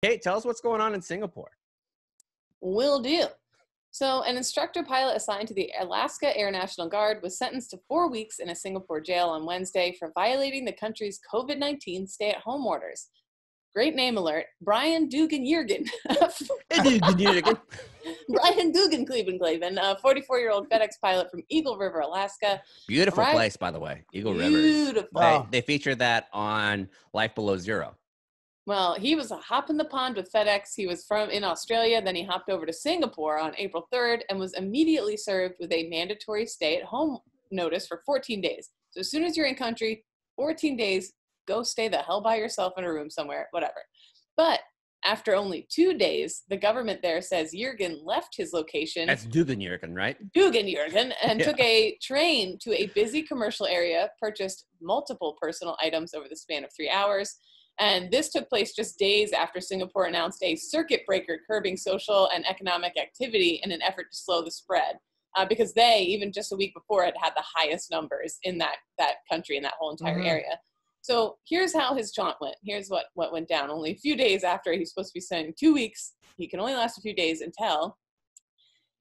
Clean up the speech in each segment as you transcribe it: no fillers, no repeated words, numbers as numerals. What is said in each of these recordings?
Kate, tell us what's going on in Singapore. Will do. So an instructor pilot assigned to the Alaska Air National Guard was sentenced to 4 weeks in a Singapore jail on Wednesday for violating the country's COVID-19 stay-at-home orders. Great name alert. Brian Dugan-Jurgen. Brian Dugan-Cleven, a 44-year-old FedEx pilot from Eagle River, Alaska. Beautiful place, by the way. Eagle River. Beautiful. They feature that on Life Below Zero. Well, he was a hop in the pond with FedEx. He was in Australia. Then he hopped over to Singapore on April 3rd and was immediately served with a mandatory stay-at-home notice for 14 days. So as soon as you're in country, 14 days, go stay the hell by yourself in a room somewhere, whatever. But after only 2 days, the government there says Jurgen left his location. That's Dugan-Jurgen, right? Dugan-Jurgen, and took a train to a busy commercial area, purchased multiple personal items over the span of 3 hours. And this took place just days after Singapore announced a circuit breaker curbing social and economic activity in an effort to slow the spread. Because they, even just a week before, had the highest numbers in that country, in that whole entire area. So here's how his jaunt went. Here's what went down. Only a few days after he's supposed to be spending 2 weeks, he can only last a few days until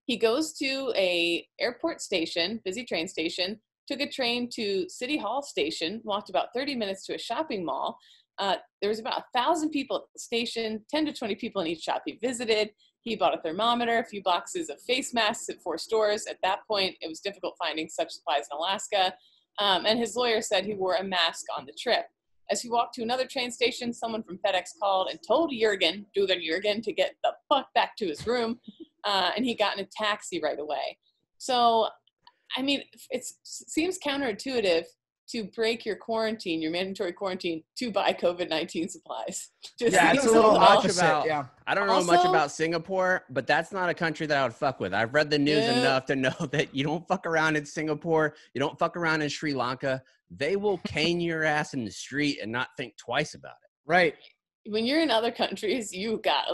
he goes to a airport station, busy train station, took a train to City Hall station, walked about 30 minutes to a shopping mall. There was about 1,000 people at the station, 10 to 20 people in each shop he visited. He bought a thermometer, a few boxes of face masks at 4 stores. At that point, it was difficult finding such supplies in Alaska. And his lawyer said he wore a mask on the trip. As he walked to another train station, someone from FedEx called and told Dugan-Jurgen, to get the fuck back to his room. And he got in a taxi right away. So, I mean, it seems counterintuitive to break your quarantine, your mandatory quarantine, to buy COVID-19 supplies. It's a little opposite. I don't know much about Singapore, but that's not a country that I would fuck with. I've read the news enough to know that you don't fuck around in Singapore. You don't fuck around in Sri Lanka. They will cane your ass in the street and not think twice about it. Right. When you're in other countries, you got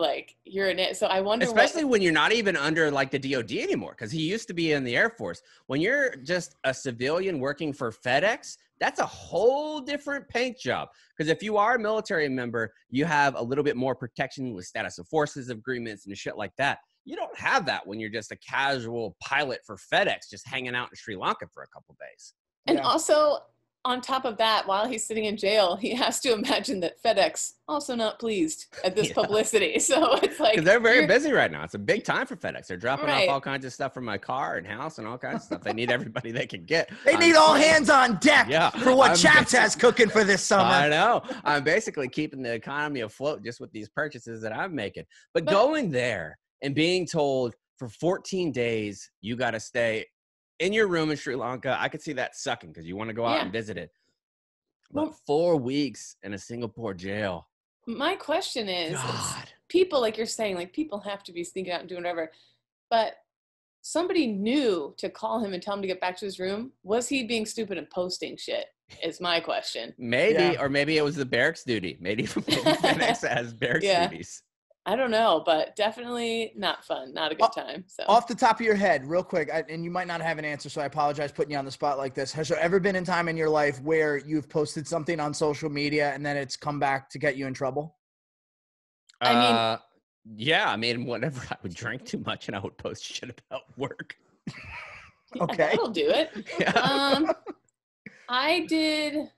you're in it. So I wonder, especially when you're not even under the DOD anymore, because he used to be in the Air Force. When you're just a civilian working for FedEx, that's a whole different paint job. Because if you are a military member, you have a little bit more protection with status of forces agreements and shit like that. You don't have that when you're just a casual pilot for FedEx, just hanging out in Sri Lanka for a couple days. And also, on top of that, while he's sitting in jail, he has to imagine that FedEx also not pleased at this publicity. So it's like, they're very busy right now. It's a big time for FedEx. They're dropping off all kinds of stuff from my car and house and all kinds of stuff. They need everybody they can get. They need all hands on deck for what Chaps has cooking for this summer. I know. I'm basically keeping the economy afloat just with these purchases that I'm making. But going there and being told for 14 days, you got to stay in your room in Sri Lanka, I could see that sucking because you want to go out and visit it. But 4 weeks in a Singapore jail. My question is people, like you're saying, people have to be sneaking out and doing whatever. But somebody knew to call him and tell him to get back to his room. Was he being stupid and posting shit? Is my question. Maybe, or maybe it was the barracks duty. Maybe FedEx has barracks duties. I don't know, but definitely not fun. Not a good time. So, off the top of your head, real quick, and you might not have an answer, so I apologize putting you on the spot like this. Has there ever been a time in your life where you've posted something on social media and then it's come back to get you in trouble? I mean, whenever I would drink too much and I would post shit about work. Okay. That'll do it. I did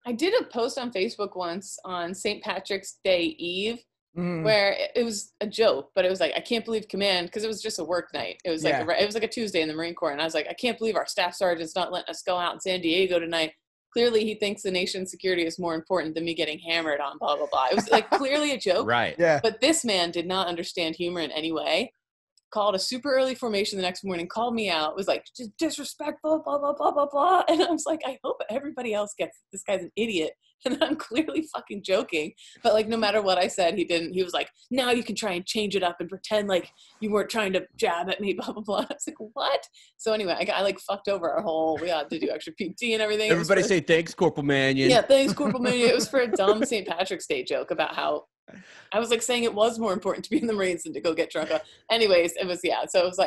a post on Facebook once on St. Patrick's Day Eve, where it was a joke, but it was I can't believe command, because it was just a work night. It was it was a Tuesday in the Marine Corps, and I was I can't believe our staff sergeant's not letting us go out in San Diego tonight. Clearly, he thinks the nation's security is more important than me getting hammered on blah blah blah. It was clearly a joke, right? Yeah. But this man did not understand humor in any way. Called a super early formation the next morning, called me out, was just disrespectful, blah, blah, blah, blah, blah. And I was I hope everybody else gets this guy's an idiot. And I'm clearly fucking joking. But no matter what I said, he didn't. He was now you can try and change it up and pretend you weren't trying to jab at me, blah, blah, blah. I was what? So anyway, I fucked over our whole, we had to do extra PT and everything. Everybody say thanks, Corporal Mannion. Yeah, thanks, Corporal Mannion. It was for a dumb St. Patrick's Day joke about how I was saying it was more important to be in the Marines than to go get drunk. Anyways, it was, so it was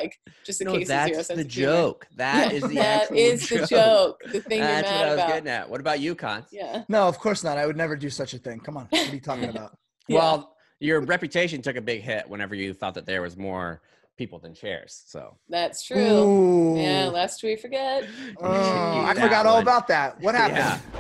just a case of zero sense of humor. Joke. That is the that is the joke. The thing that's you're mad what I was about. getting at. What about you, Cons? Yeah. No, of course not. I would never do such a thing. Come on. What are you talking about? Well, your reputation took a big hit whenever you thought that there was more people than chairs. So That's true. Ooh. Yeah, lest we forget. I forgot all about that. What happened? Yeah.